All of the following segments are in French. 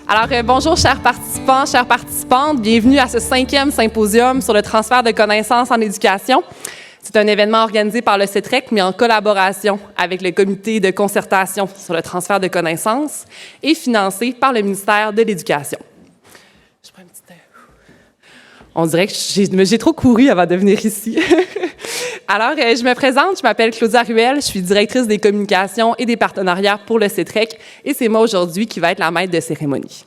Alors, bonjour chers participants, chères participantes, bienvenue à ce 5e symposium sur le transfert de connaissances en éducation. C'est un événement organisé par le CETREC, mais en collaboration avec le comité de concertation sur le transfert de connaissances et financé par le ministère de l'Éducation. Je prends un petit temps. On dirait que j'ai trop couru avant de venir ici. Alors, je me présente, je m'appelle Claudia Ruel, je suis directrice des communications et des partenariats pour le CETREC et c'est moi aujourd'hui qui va être la maître de cérémonie.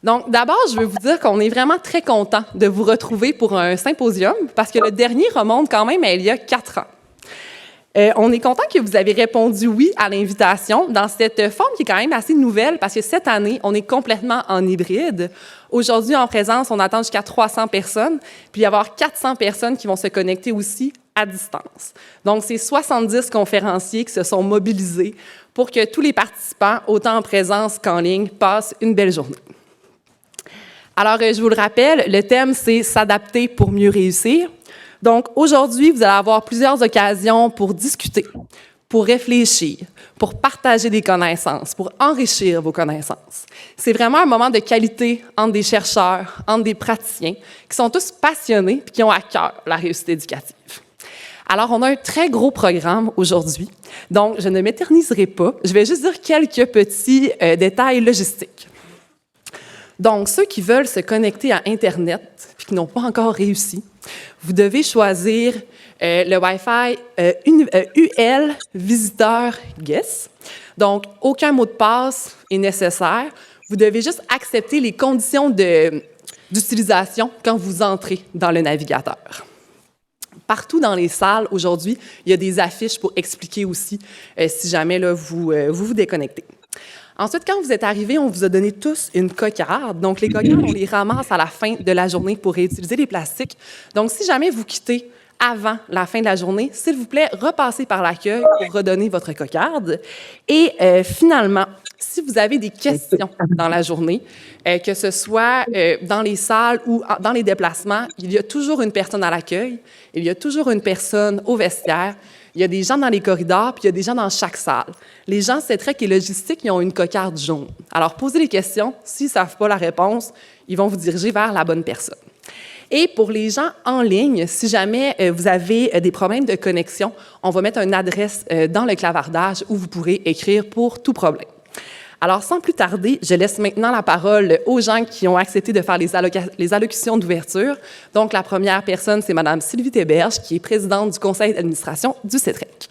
Donc, d'abord, je veux vous dire qu'on est vraiment très content de vous retrouver pour un symposium parce que le dernier remonte quand même à il y a 4 ans. On est content que vous avez répondu oui à l'invitation dans cette forme qui est quand même assez nouvelle parce que cette année, on est complètement en hybride. Aujourd'hui, en présence, on attend jusqu'à 300 personnes, puis il va y avoir 400 personnes qui vont se connecter aussi à distance. Donc, c'est 70 conférenciers qui se sont mobilisés pour que tous les participants, autant en présence qu'en ligne, passent une belle journée. Alors, je vous le rappelle, le thème, c'est « S'adapter pour mieux réussir ». Donc, aujourd'hui, vous allez avoir plusieurs occasions pour discuter, pour réfléchir, pour partager des connaissances, pour enrichir vos connaissances. C'est vraiment un moment de qualité entre des chercheurs, entre des praticiens, qui sont tous passionnés et qui ont à cœur la réussite éducative. Alors, on a un très gros programme aujourd'hui, donc je ne m'éterniserai pas. Je vais juste dire quelques petits détails logistiques. Donc, ceux qui veulent se connecter à Internet et qui n'ont pas encore réussi, vous devez choisir le Wi-Fi UL Visiteur Guest. Donc, aucun mot de passe est nécessaire. Vous devez juste accepter les conditions d'utilisation quand vous entrez dans le navigateur. Partout dans les salles, aujourd'hui, il y a des affiches pour expliquer aussi si jamais là, vous déconnectez. Ensuite, quand vous êtes arrivés, on vous a donné tous une cocarde. Donc, les cocardes, on les ramasse à la fin de la journée pour réutiliser les plastiques. Donc, si jamais vous quittez avant la fin de la journée, s'il vous plaît, repassez par l'accueil pour redonner votre cocarde. Et finalement, si vous avez des questions dans la journée, que ce soit dans les salles ou dans les déplacements, il y a toujours une personne à l'accueil, il y a toujours une personne au vestiaire. Il y a des gens dans les corridors, puis il y a des gens dans chaque salle. Les gens CETREC et logistique, ils ont une cocarde jaune. Alors, posez les questions. S'ils ne savent pas la réponse, ils vont vous diriger vers la bonne personne. Et pour les gens en ligne, si jamais vous avez des problèmes de connexion, on va mettre une adresse dans le clavardage où vous pourrez écrire pour tout problème. Alors, sans plus tarder, je laisse maintenant la parole aux gens qui ont accepté de faire les allocutions d'ouverture. Donc, la première personne, c'est Mme Sylvie Théberge, qui est présidente du conseil d'administration du CETREC.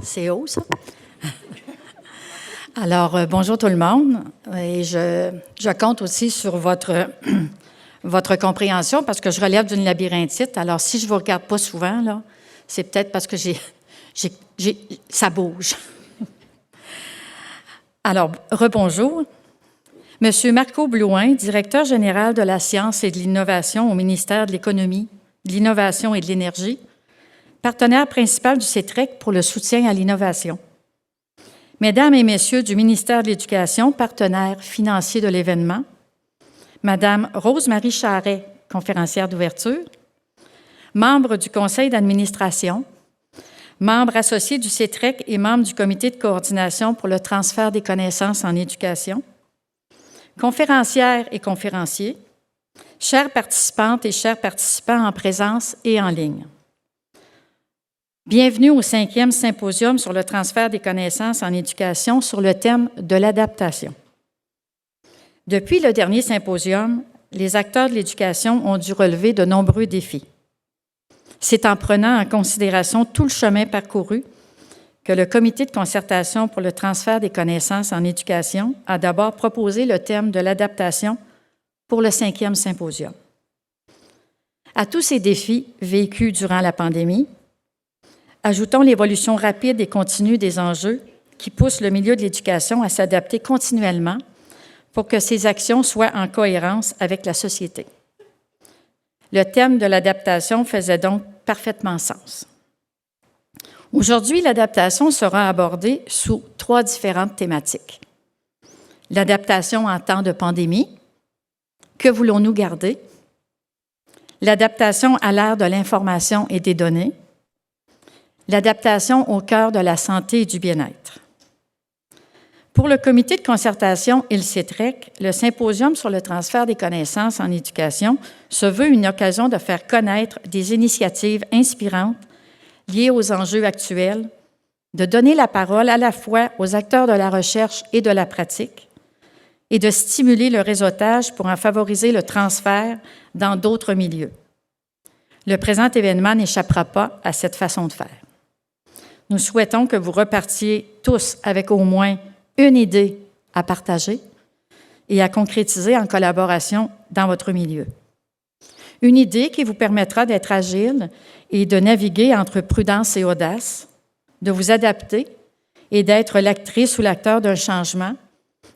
C'est haut, ça? Alors, bonjour tout le monde. Et je compte aussi sur votre compréhension, parce que je relève d'une labyrinthite. Alors, si je ne vous regarde pas souvent, là, c'est peut-être parce que ça bouge. Alors, rebonjour. Monsieur Marco Blouin, directeur général de la science et de l'innovation au ministère de l'Économie, de l'Innovation et de l'Énergie, partenaire principal du CETREC pour le soutien à l'innovation. Mesdames et messieurs du ministère de l'Éducation, partenaire financier de l'événement, Madame Rose-Marie Charret, conférencière d'ouverture, membre du conseil d'administration, membre associé du CETREC et membre du comité de coordination pour le transfert des connaissances en éducation, conférencières et conférenciers, chères participantes et chers participants en présence et en ligne. Bienvenue au 5e symposium sur le transfert des connaissances en éducation sur le thème de l'adaptation. Depuis le dernier symposium, les acteurs de l'éducation ont dû relever de nombreux défis. C'est en prenant en considération tout le chemin parcouru que le comité de concertation pour le transfert des connaissances en éducation a d'abord proposé le thème de l'adaptation pour le 5e symposium. À tous ces défis vécus durant la pandémie, ajoutons l'évolution rapide et continue des enjeux qui poussent le milieu de l'éducation à s'adapter continuellement pour que ces actions soient en cohérence avec la société. Le thème de l'adaptation faisait donc parfaitement sens. Aujourd'hui, l'adaptation sera abordée sous 3 différentes thématiques. L'adaptation en temps de pandémie, que voulons-nous garder? l'adaptation à l'ère de l'information et des données, l'adaptation au cœur de la santé et du bien-être. Pour le comité de concertation et le CETREC, le symposium sur le transfert des connaissances en éducation se veut une occasion de faire connaître des initiatives inspirantes liées aux enjeux actuels, de donner la parole à la fois aux acteurs de la recherche et de la pratique, et de stimuler le réseautage pour en favoriser le transfert dans d'autres milieux. Le présent événement n'échappera pas à cette façon de faire. Nous souhaitons que vous repartiez tous avec au moins une idée à partager et à concrétiser en collaboration dans votre milieu. Une idée qui vous permettra d'être agile et de naviguer entre prudence et audace, de vous adapter et d'être l'actrice ou l'acteur d'un changement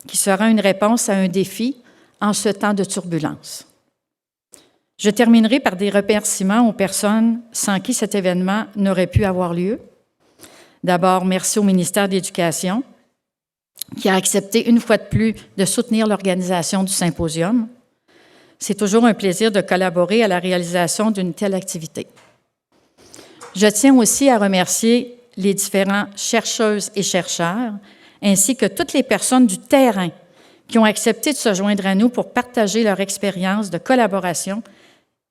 qui sera une réponse à un défi en ce temps de turbulence. Je terminerai par des remerciements aux personnes sans qui cet événement n'aurait pu avoir lieu. D'abord, merci au ministère de l'Éducation qui a accepté une fois de plus de soutenir l'organisation du symposium. C'est toujours un plaisir de collaborer à la réalisation d'une telle activité. Je tiens aussi à remercier les différents chercheuses et chercheurs, ainsi que toutes les personnes du terrain qui ont accepté de se joindre à nous pour partager leur expérience de collaboration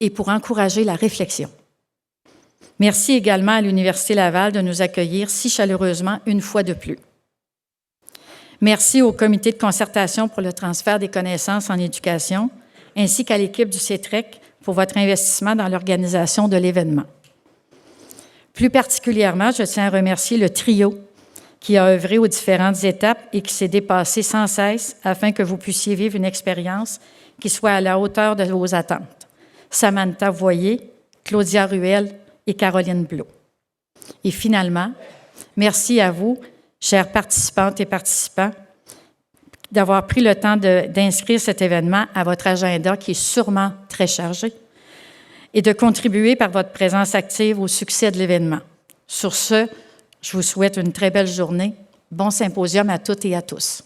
et pour encourager la réflexion. Merci également à l'Université Laval de nous accueillir si chaleureusement une fois de plus. Merci au comité de concertation pour le transfert des connaissances en éducation, ainsi qu'à l'équipe du CETREC pour votre investissement dans l'organisation de l'événement. Plus particulièrement, je tiens à remercier le trio qui a œuvré aux différentes étapes et qui s'est dépassé sans cesse afin que vous puissiez vivre une expérience qui soit à la hauteur de vos attentes. Samantha Voyer, Claudia Ruel et Caroline Blot. Et finalement, merci à vous, chères participantes et participants, d'avoir pris le temps d'inscrire cet événement à votre agenda qui est sûrement très chargé et de contribuer par votre présence active au succès de l'événement. Sur ce, je vous souhaite une très belle journée. Bon symposium à toutes et à tous.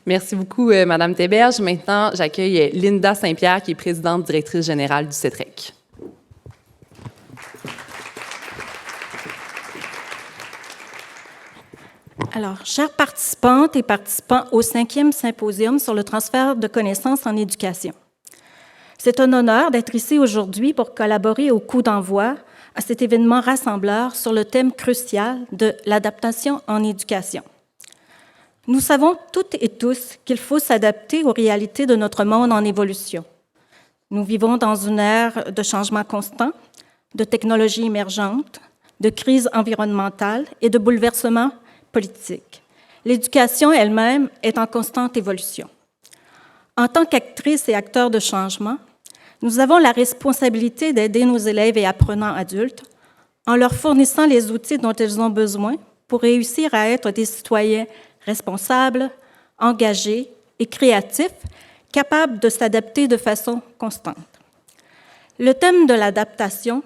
Merci beaucoup, Madame Théberge. Maintenant, j'accueille Linda Saint-Pierre, qui est présidente directrice générale du CETREC. Alors, chères participantes et participants au 5e symposium sur le transfert de connaissances en éducation. C'est un honneur d'être ici aujourd'hui pour collaborer au coup d'envoi à cet événement rassembleur sur le thème crucial de l'adaptation en éducation. Nous savons toutes et tous qu'il faut s'adapter aux réalités de notre monde en évolution. Nous vivons dans une ère de changement constant, de technologies émergentes, de crises environnementales et de bouleversements politiques. L'éducation elle-même est en constante évolution. En tant qu'actrices et acteurs de changement, nous avons la responsabilité d'aider nos élèves et apprenants adultes en leur fournissant les outils dont ils ont besoin pour réussir à être des citoyens responsables, engagés et créatifs, capables de s'adapter de façon constante. Le thème de l'adaptation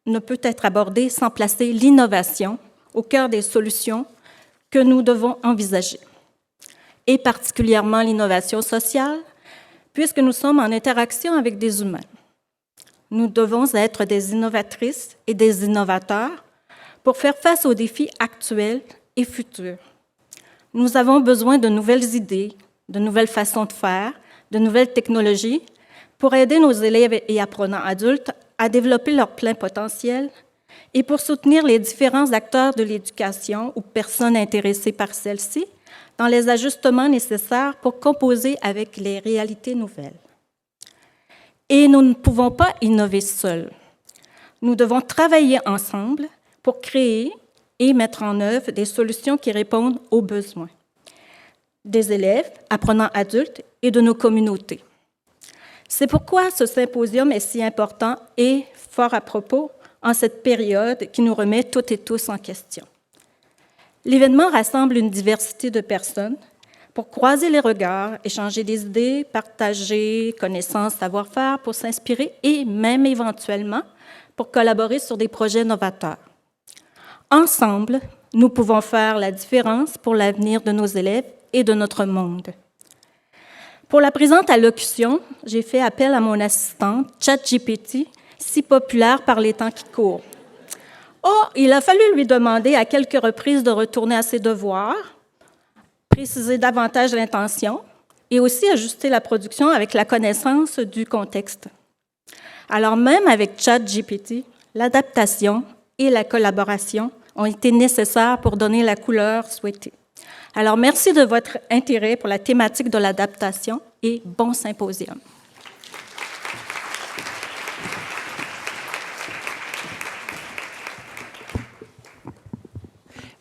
ne peut être abordé sans placer l'innovation au cœur des solutions que nous devons envisager, et particulièrement l'innovation sociale, puisque nous sommes en interaction avec des humains. Nous devons être des innovatrices et des innovateurs pour faire face aux défis actuels et futurs. Nous avons besoin de nouvelles idées, de nouvelles façons de faire, de nouvelles technologies pour aider nos élèves et apprenants adultes à développer leur plein potentiel et pour soutenir les différents acteurs de l'éducation ou personnes intéressées par celle-ci dans les ajustements nécessaires pour composer avec les réalités nouvelles. Et nous ne pouvons pas innover seuls. Nous devons travailler ensemble pour créer et mettre en œuvre des solutions qui répondent aux besoins des élèves, apprenants adultes et de nos communautés. C'est pourquoi ce symposium est si important et fort à propos en cette période qui nous remet toutes et tous en question. L'événement rassemble une diversité de personnes pour croiser les regards, échanger des idées, partager connaissances, savoir-faire pour s'inspirer et même éventuellement pour collaborer sur des projets novateurs. Ensemble, nous pouvons faire la différence pour l'avenir de nos élèves et de notre monde. Pour la présente allocution, j'ai fait appel à mon assistante, ChatGPT, si populaire par les temps qui courent. Or, il a fallu lui demander à quelques reprises de retourner à ses devoirs, préciser davantage l'intention et aussi ajuster la production avec la connaissance du contexte. Alors même avec ChatGPT, l'adaptation et la collaboration ont été nécessaires pour donner la couleur souhaitée. Alors, merci de votre intérêt pour la thématique de l'adaptation et bon symposium.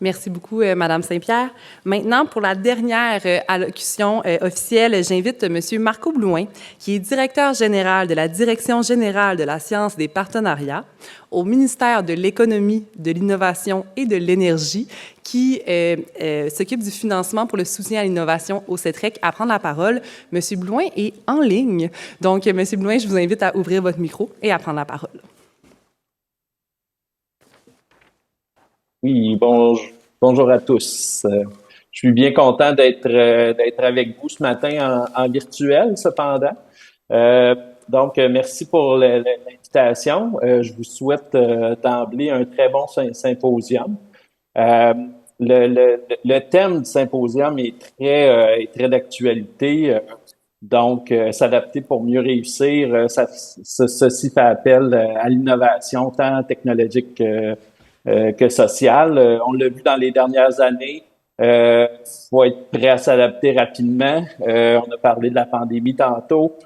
Merci beaucoup, Madame Saint-Pierre. Maintenant, pour la dernière allocution officielle, j'invite Monsieur Marco Blouin, qui est directeur général de la Direction générale de la science et des partenariats au ministère de l'Économie, de l'Innovation et de l'Énergie, qui s'occupe du financement pour le soutien à l'innovation au CETREC, à prendre la parole. Monsieur Blouin est en ligne. Donc, Monsieur Blouin, je vous invite à ouvrir votre micro et à prendre la parole. Oui, bonjour à tous. Je suis bien content d'être avec vous ce matin en virtuel, cependant. Donc, merci pour l'invitation. Je vous souhaite d'emblée un très bon symposium. Le thème du symposium est très d'actualité. Donc, s'adapter pour mieux réussir, ceci fait appel à l'innovation tant technologique que sociale. On l'a vu dans les dernières années. Faut être prêt à s'adapter rapidement. On a parlé de la pandémie tantôt.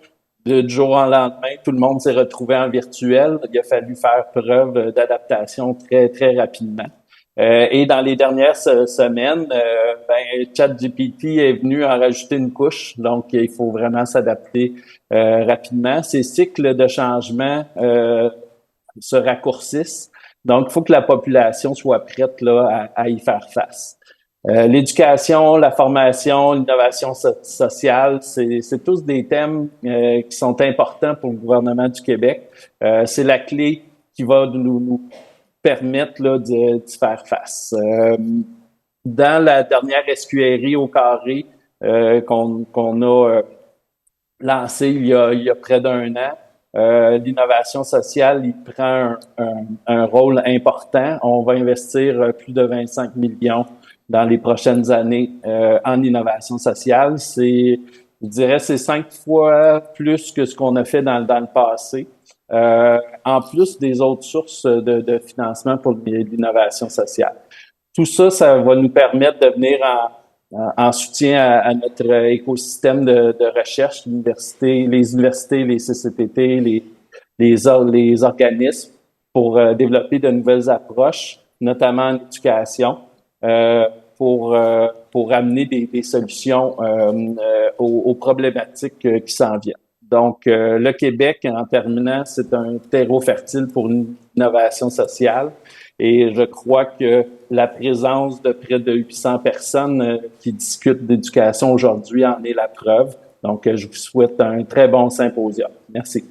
Du jour au lendemain, tout le monde s'est retrouvé en virtuel. Il a fallu faire preuve d'adaptation très rapidement. Et dans les dernières semaines, ChatGPT est venu en rajouter une couche. Donc, il faut vraiment s'adapter rapidement. Ces cycles de changement se raccourcissent. Donc, il faut que la population soit prête là, à y faire face. L'éducation, la formation, l'innovation sociale, c'est tous des thèmes qui sont importants pour le gouvernement du Québec. C'est la clé qui va nous permettre là, d'y faire face. Dans la dernière SQRI au carré qu'on a lancée il y a près d'1 an, l'innovation sociale, il prend un rôle important. On va investir plus de 25 millions dans les prochaines années en innovation sociale. Je dirais, c'est 5 fois plus que ce qu'on a fait dans le passé. En plus des autres sources de financement pour l'innovation sociale. Tout ça, ça va nous permettre de venir en soutien à notre écosystème de recherche, les universités, les CCPT, les organismes pour développer de nouvelles approches, notamment en éducation, pour amener des solutions aux problématiques qui s'en viennent. Donc, le Québec, en terminant, c'est un terreau fertile pour l'innovation sociale. Et je crois que la présence de près de 800 personnes qui discutent d'éducation aujourd'hui en est la preuve. Donc, je vous souhaite un très bon symposium. Merci.